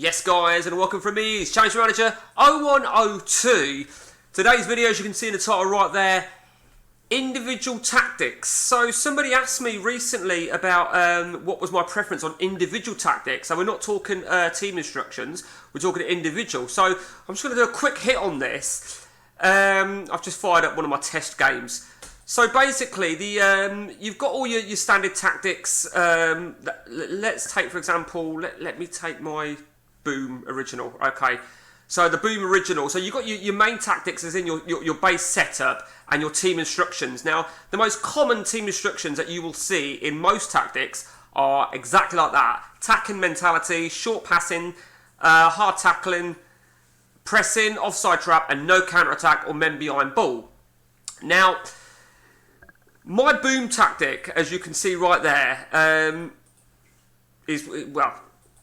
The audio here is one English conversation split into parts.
Yes guys, and welcome from me, it's Challenge Manager 0102. Today's video, as you can see in the title right there, individual tactics. So somebody asked me recently about what was my preference on individual tactics. So we're not talking team instructions, we're talking individual. So I'm just going to do a quick hit on this. I've just fired up one of my test games. So basically, you've got all your standard tactics. Let's take, for example, let me take my Boom Original. Okay, so the Boom Original. So you've got your main tactics as in your base setup and your team instructions. Now, the most common team instructions that you will see in most tactics are exactly like that. Attacking mentality, short passing, hard tackling, pressing, offside trap, and no counter-attack or men behind ball. Now, my Boom tactic, as you can see right there, is, well,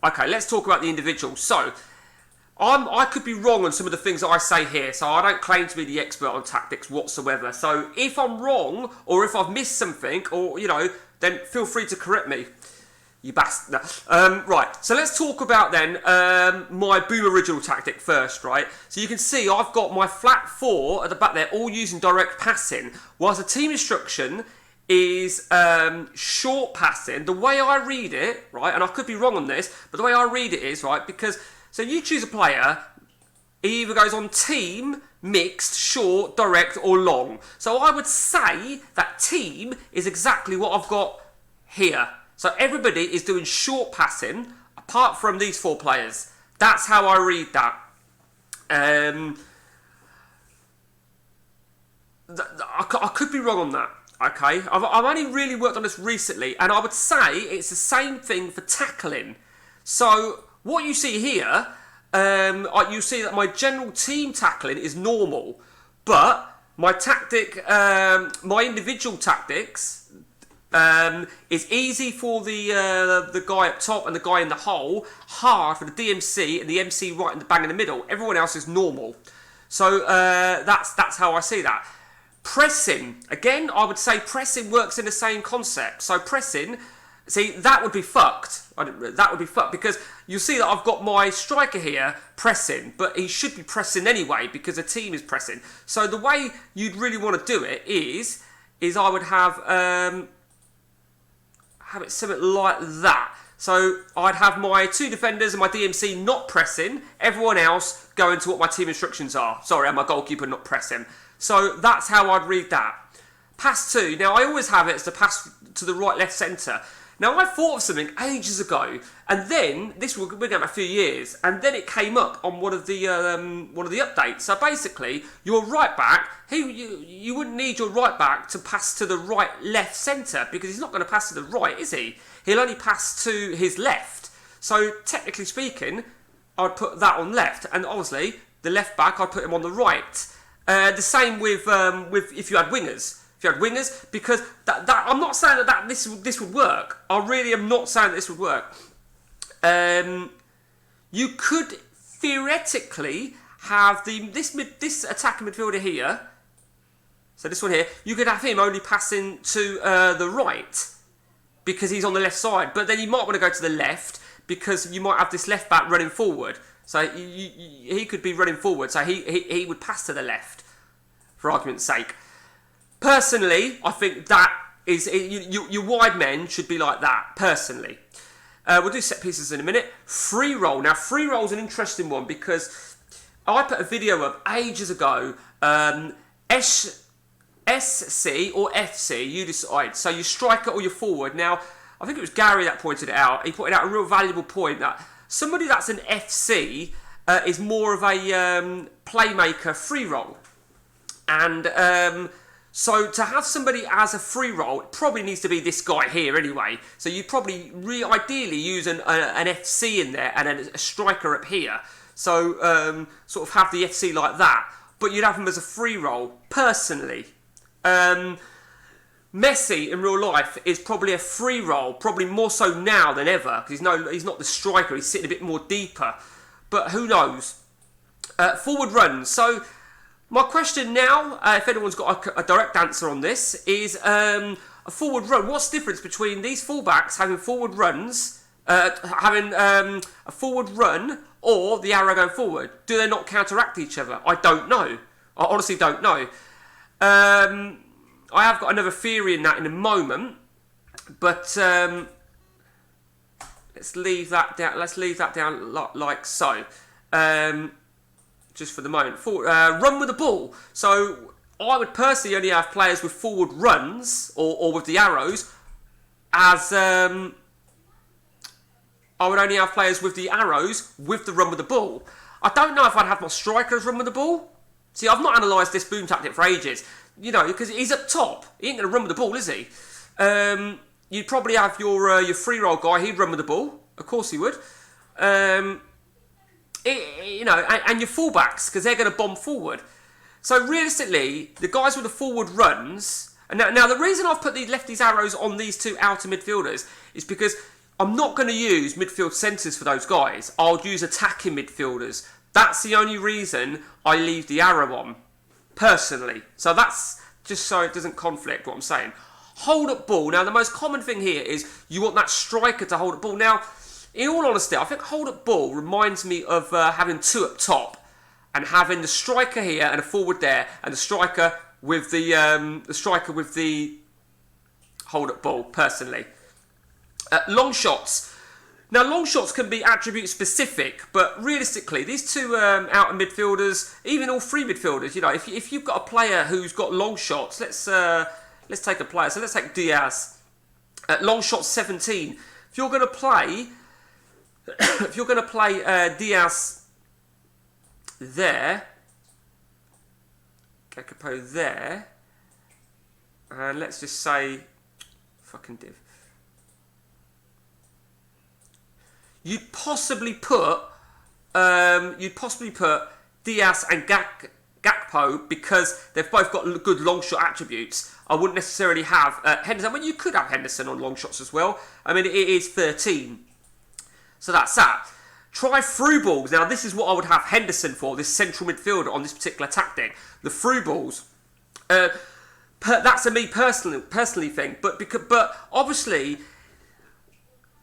okay, let's talk about the individual. So, I could be wrong on some of the things that I say here, so I don't claim to be the expert on tactics whatsoever. So, if I'm wrong, or if I've missed something, or, then feel free to correct me. You bastard. No. Right, so let's talk about then my Boom Original tactic first, right? So you can see I've got my flat four at the back there, all using direct passing, whilst the team instruction is short passing. The way I read it, right, and I could be wrong on this, but the way I read it is, right, because, so you choose a player, he either goes on team, mixed, short, direct, or long. So I would say that team is exactly what I've got here. So everybody is doing short passing, apart from these four players. That's how I read that. I could be wrong on that. Okay, I've only really worked on this recently, and I would say it's the same thing for tackling. So what you see here, you see that my general team tackling is normal, but my tactic, my individual tactics. Is easy for the guy up top and the guy in the hole, hard for the DMC and the MC right in the bang in the middle. Everyone else is normal. So that's how I see that. Pressing, again, I would say pressing works in the same concept. So pressing, see, that would be fucked. That would be fucked because you see that I've got my striker here pressing, but he should be pressing anyway because the team is pressing. So the way you'd really want to do it is I would have it something like that. So I'd have my two defenders and my DMC not pressing, everyone else going to what my team instructions are. Sorry, and my goalkeeper not pressing. So that's how I'd read that. Pass two. Now I always have it as the pass to the right, left, centre. Now I thought of something ages ago, and then we're going a few years, and then it came up on one of the updates. So basically, your right back, you wouldn't need your right back to pass to the right, left, centre because he's not going to pass to the right, is he? He'll only pass to his left. So technically speaking, I'd put that on left, and obviously the left back I'd put him on the right. The same with if you had wingers. Because that I'm not saying that this would work. I really am not saying that this would work. You could theoretically have this attacking midfielder here. So this one here, you could have him only passing to the right because he's on the left side. But then you might want to go to the left because you might have this left back running forward. So he could be running forward. So he would pass to the left, for argument's sake. Personally, I think that is your wide men should be like that. Personally, we'll do set pieces in a minute. Free roll. Now, free roll is an interesting one because I put a video up ages ago. SC or FC, you decide. So your striker or your forward. Now, I think it was Gary that pointed it out. He pointed out a real valuable point that somebody that's an FC is more of a playmaker free roll, and so to have somebody as a free roll, it probably needs to be this guy here anyway. So you probably ideally use an FC in there and a striker up here. So sort of have the FC like that, but you'd have him as a free roll. Personally, Messi in real life is probably a free roll, probably more so now than ever because he's not the striker. He's sitting a bit more deeper, but who knows? Forward runs. So my question now, if anyone's got a direct answer on this, is a forward run. What's the difference between these fullbacks having forward runs having a forward run or the arrow going forward? Do they not counteract each other? I don't know. I honestly don't know. I have got another theory in that in a moment, but let's leave that down. Let's leave that down like so. Just for the moment. Run with the ball. So I would personally only have players with forward runs or with the arrows, as I would only have players with the arrows with the run with the ball. I don't know if I'd have my strikers run with the ball. See, I've not analysed this boom tactic for ages. You know, because he's up top. He ain't going to run with the ball, is he? You'd probably have your free roll guy. He'd run with the ball. Of course he would. And your fullbacks, because they're going to bomb forward. So realistically, the guys with the forward runs... And now the reason I've put left these arrows on these two outer midfielders is because I'm not going to use midfield centres for those guys. I'll use attacking midfielders. That's the only reason I leave the arrow on, personally. So that's just so it doesn't conflict what I'm saying. Hold up ball. Now, the most common thing here is you want that striker to hold up ball. Now, in all honesty, I think hold up ball reminds me of having two up top and having the striker here and a forward there, and the striker with the hold up ball. Personally, long shots. Now, long shots can be attribute specific, but realistically, these two outer midfielders, even all three midfielders, you know, if you've got a player who's got long shots, let's take a player. So let's take Diaz. Long shot 17. If you're going to play Diaz there, Gakpo there, and let's just say, fucking div. You'd possibly put Diaz and Gakpo because they've both got good long shot attributes. I wouldn't necessarily have Henderson. I mean, you could have Henderson on long shots as well. I mean, it is 13. So that's that. Try through balls. Now, this is what I would have Henderson for, this central midfielder on this particular tactic. The through balls. That's a me personally thing. But obviously,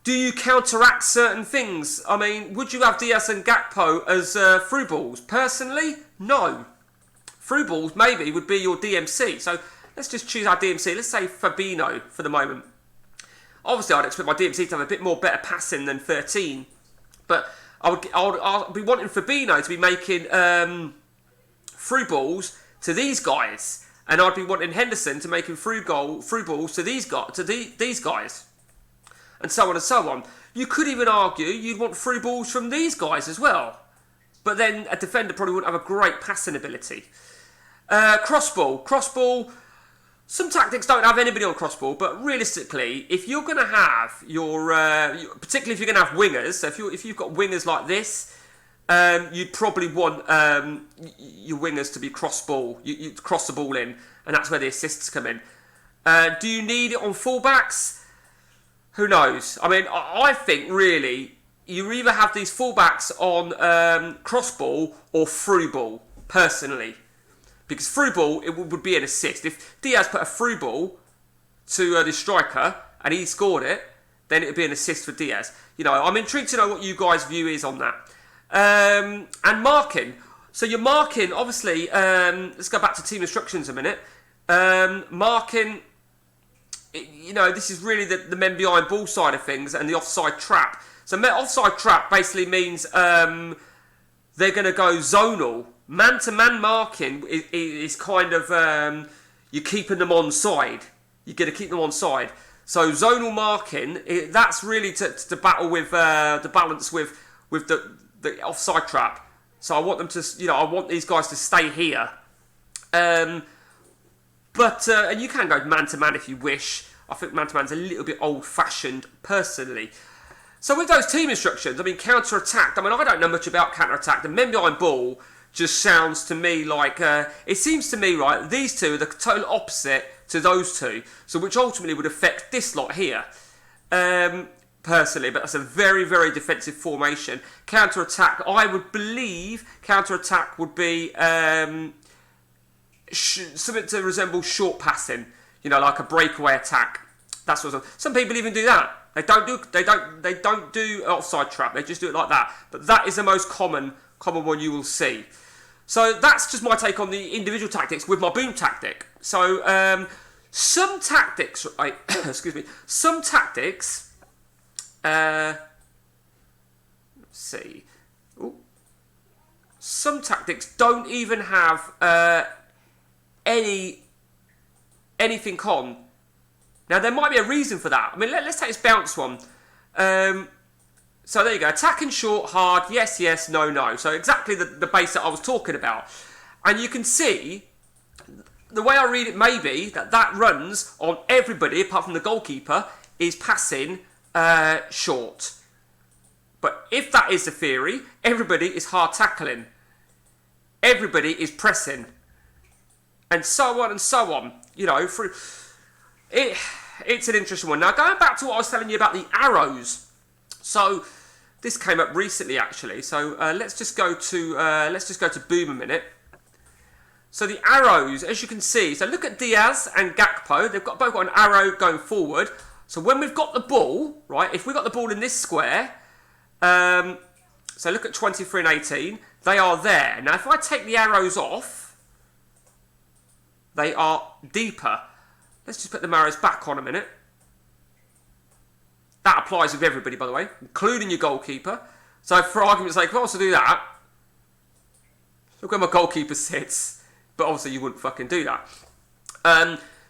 do you counteract certain things? I mean, would you have Diaz and Gakpo as through balls? Personally, no. Through balls maybe would be your DMC. So let's just choose our DMC. Let's say Fabinho for the moment. Obviously, I'd expect my DMC to have a bit more better passing than 13. But I'll be wanting Fabinho to be making through balls to these guys. And I'd be wanting Henderson to making through balls to these guys. And so on and so on. You could even argue you'd want through balls from these guys as well. But then a defender probably wouldn't have a great passing ability. Crossball. Some tactics don't have anybody on crossball, but realistically, if you're going to have particularly if you're going to have wingers, so if you've got wingers like this, you'd probably want your wingers to be crossball. You cross the ball in, and that's where the assists come in. Do you need it on fullbacks? Who knows? I mean, I think really you either have these fullbacks on crossball or through ball, personally. Because through ball, it would be an assist. If Diaz put a through ball to the striker and he scored it, then it would be an assist for Diaz. You know, I'm intrigued to know what you guys' view is on that. And marking. So you're marking, obviously, let's go back to team instructions a minute. Marking, you know, this is really the men behind ball side of things and the offside trap. So offside trap basically means they're going to go zonal. Man-to-man marking is kind of, you're keeping them on side. You're going to keep them on side. So zonal marking, that's really to battle with, the balance with the offside trap. So I want them to, you know, I want these guys to stay here. And you can go man-to-man if you wish. I think man-to-man's a little bit old-fashioned, personally. So with those team instructions, I mean, counter-attack. I mean, I don't know much about counter-attack. The men behind ball just sounds to me like, it seems to me, right, these two are the total opposite to those two. So which ultimately would affect this lot here. Personally, but that's a very, very defensive formation. Counter-attack, I would believe counter-attack would be something to resemble short passing. You know, like a breakaway attack. That sort of. Some people even do that. They don't do offside trap. They just do it like that. But that is the most common one you will see. So that's just my take on the individual tactics with my boom tactic. So some tactics, right, excuse me, some tactics. Let's see. Ooh. Some tactics don't even have anything on. Now there might be a reason for that. I mean, let's take this bounce one. So there you go. Attacking short, hard, yes, yes, no, no. So exactly the base that I was talking about. And you can see, the way I read it may be that runs on everybody, apart from the goalkeeper, is passing short. But if that is the theory, everybody is hard tackling. Everybody is pressing. And so on and so on. You know, it's an interesting one. Now, going back to what I was telling you about the arrows. So this came up recently, actually. So let's just go to boom a minute. So the arrows, as you can see, so look at Diaz and Gakpo. They've both got an arrow going forward. So when we've got the ball, right? If we've got the ball in this square, so look at 23 and 18. They are there. Now, if I take the arrows off, they are deeper. Let's just put the arrows back on a minute. That applies with everybody, by the way, including your goalkeeper. So for argument's sake, if I was to do that, look where my goalkeeper sits. But obviously you wouldn't fucking do that.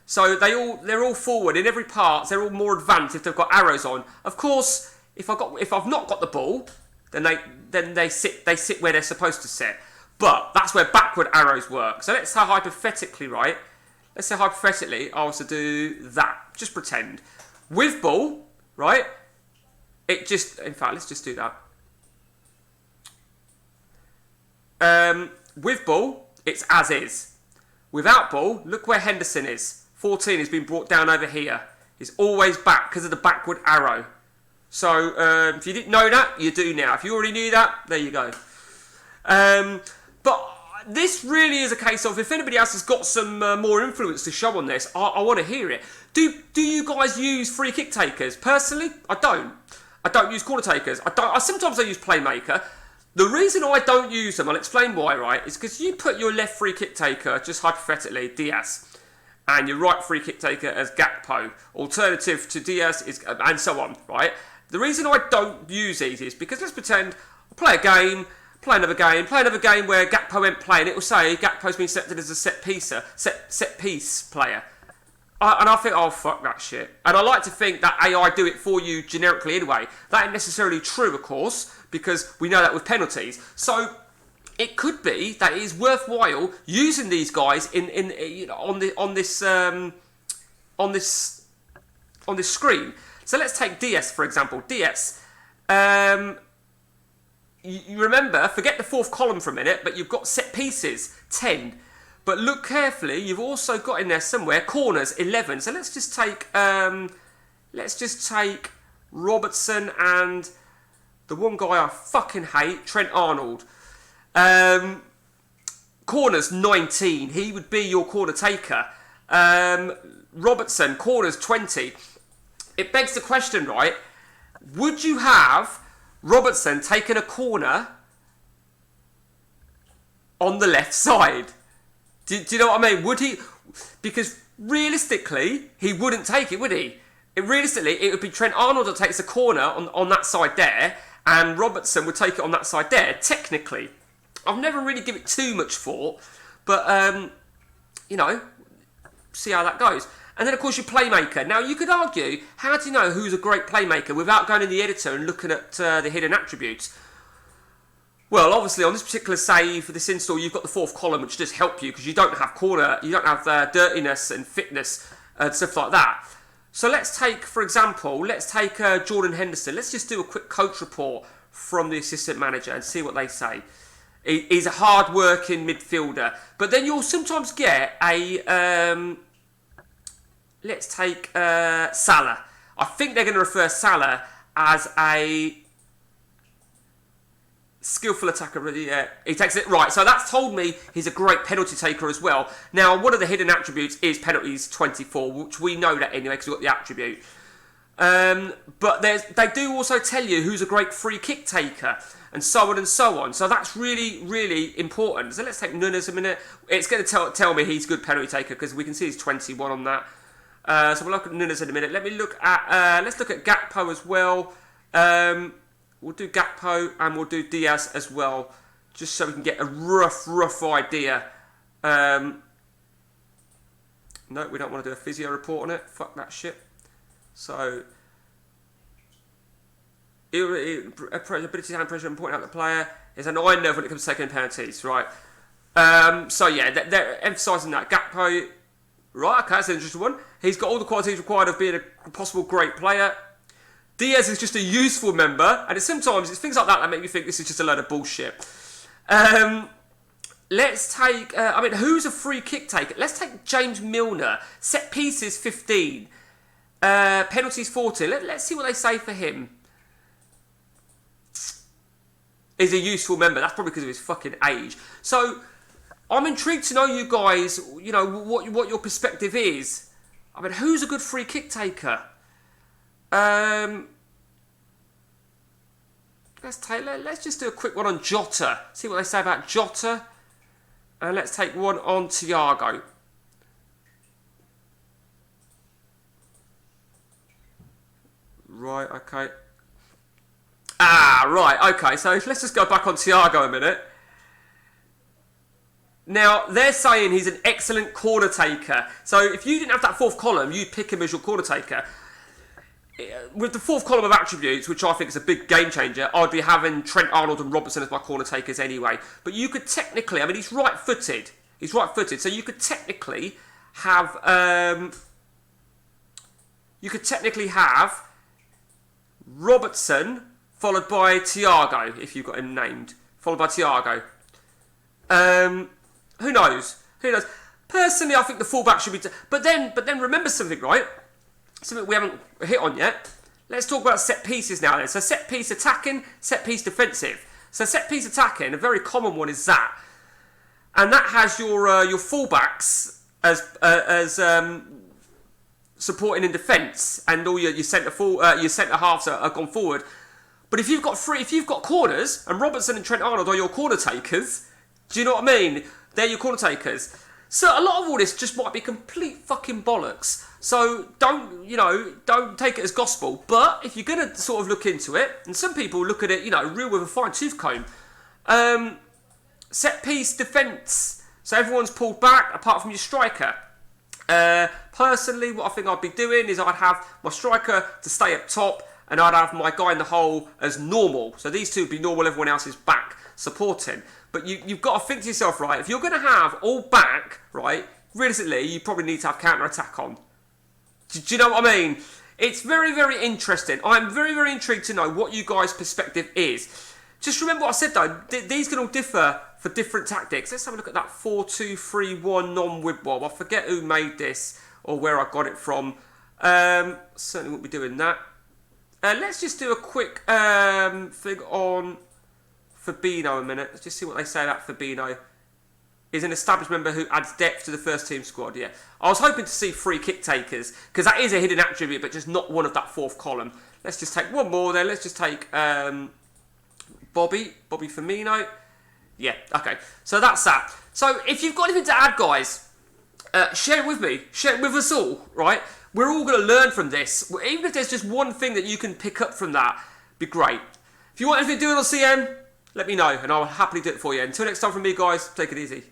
So they're all forward in every part. They're all more advanced if they've got arrows on. Of course, if I've not got the ball, then they sit where they're supposed to sit. But that's where backward arrows work. So let's say hypothetically, right? Let's say hypothetically I was to do that. Just pretend. With ball, right? In fact, let's just do that. With ball, it's as is. Without ball, look where Henderson is. 14 has been brought down over here. He's always back because of the backward arrow. So if you didn't know that, you do now. If you already knew that, there you go. But this really is a case of, if anybody else has got some more influence to show on this, I want to hear it. Do you guys use free kick takers? Personally, I don't. I don't use corner takers. Sometimes I use playmaker. The reason I don't use them, I'll explain why, right, is because you put your left free kick taker, just hypothetically, Diaz, and your right free kick taker as Gakpo. Alternative to Diaz is, and so on, right? The reason I don't use these is because, let's pretend I play a game, play another game where Gakpo went playing. It will say Gakpo's been selected as a set piece player. And I think, oh, fuck that shit. And I like to think that AI do it for you generically anyway. That ain't necessarily true, of course, because we know that with penalties. So it could be that it is worthwhile using these guys on this screen. So let's take Diaz, for example. Diaz. You remember, forget the fourth column for a minute, but you've got set pieces, 10. But look carefully, you've also got in there somewhere corners, 11. So let's just take Robertson and the one guy I fucking hate, Trent Arnold. Corners, 19. He would be your corner taker. Robertson, corners, 20. It begs the question, right? Would you have Robertson taking a corner on the left side? Do you know what I mean? Would he? Because realistically, he wouldn't take it, would he? Realistically, it would be Trent Arnold that takes the corner on that side there, and Robertson would take it on that side there, technically. I've never really given it too much thought, but, see how that goes. And then, of course, your playmaker. Now, you could argue, how do you know who's a great playmaker without going in the editor and looking at the hidden attributes? Well, obviously, on this particular save, for this install, you've got the fourth column, which does help you because you don't have dirtiness and fitness and stuff like that. So let's take, for example, Jordan Henderson. Let's just do a quick coach report from the assistant manager and see what they say. He's a hard-working midfielder. But then you'll sometimes get a... let's take Salah. I think they're going to refer Salah as a skillful attacker. Yeah, he takes it right. So that's told me he's a great penalty taker as well. Now, one of the hidden attributes is penalties 24, which we know that anyway because we've got the attribute. But they do also tell you who's a great free kick taker, and so on and so on. So that's really, really important. So let's take Nunes a minute. It's going to tell me he's a good penalty taker because we can see he's 21 on that. So we'll look at Nunes in a minute. Let's look at Gakpo as well. We'll do Gakpo and we'll do Diaz as well, just so we can get a rough idea. No, we don't want to do a physio report on it. Fuck that shit. So, ability to hand pressure and point out the player is a 9 nerve when it comes to taking penalties, right? So yeah, they're emphasising that. Gakpo, right, okay, that's an interesting one. He's got all the qualities required of being a possible great player. Diaz is just a useful member, and sometimes it's things like that make me think this is just a load of bullshit. Let's take, who's a free kick taker? Let's take James Milner. Set pieces 15. Penalties 14. Let's see what they say for him. Is a useful member. That's probably because of his fucking age. So, I'm intrigued to know you guys, you know, what your perspective is. I mean, who's a good free kick taker? Let's just do a quick one on Jota. See what they say about Jota. And let's take one on Thiago. Right, okay. Right, okay. So let's just go back on Thiago a minute. Now, they're saying he's an excellent corner taker. So if you didn't have that fourth column, you'd pick him as your corner taker. With the fourth column of attributes, which I think is a big game changer, I'd be having Trent Arnold and Robertson as my corner takers anyway. But you could technically, I mean, he's right-footed. He's right-footed, so you could technically have, Robertson followed by Thiago, if you've got him named, followed by Thiago. Who knows? Who knows? Personally, I think the fullback should be. But then remember something, right? Something we haven't hit on yet. Let's talk about set pieces now. Then, so set piece attacking, set piece defensive. So set piece attacking, a very common one is that, and that has your fullbacks as supporting in defence, and all your centre halves are gone forward. But if you've got corners, and Robertson and Trent Arnold are your corner takers, do you know what I mean? They're your corner takers. So a lot of all this just might be complete fucking bollocks. So don't take it as gospel. But if you're going to sort of look into it, and some people look at it, real with a fine tooth comb. Set piece defence. So everyone's pulled back apart from your striker. Personally, what I think I'd be doing is I'd have my striker to stay up top, and I'd have my guy in the hole as normal. So these two would be normal, everyone else is back supporting. But you've got to think to yourself, right, if you're going to have all back, right, realistically, you probably need to have counter-attack on. Do you know what I mean? It's very, very interesting. I'm very, very intrigued to know what you guys' perspective is. Just remember what I said, though. These can all differ for different tactics. Let's have a look at that 4-2-3-1 non-Wibwob. I forget who made this or where I got it from. Certainly won't be doing that. Let's just do a quick thing on Fabinho a minute. Let's just see what they say about Fabinho. Is an established member who adds depth to the first team squad, yeah. I was hoping to see free kick takers, because that is a hidden attribute, but just not one of that fourth column. Let's just take one more then. Let's just take Bobby Firmino. Yeah, okay. So that's that. So if you've got anything to add, guys, share it with me. Share it with us all, right? We're all going to learn from this. Even if there's just one thing that you can pick up from that, be great. If you want anything to do on CM, let me know, and I'll happily do it for you. Until next time from me, guys, take it easy.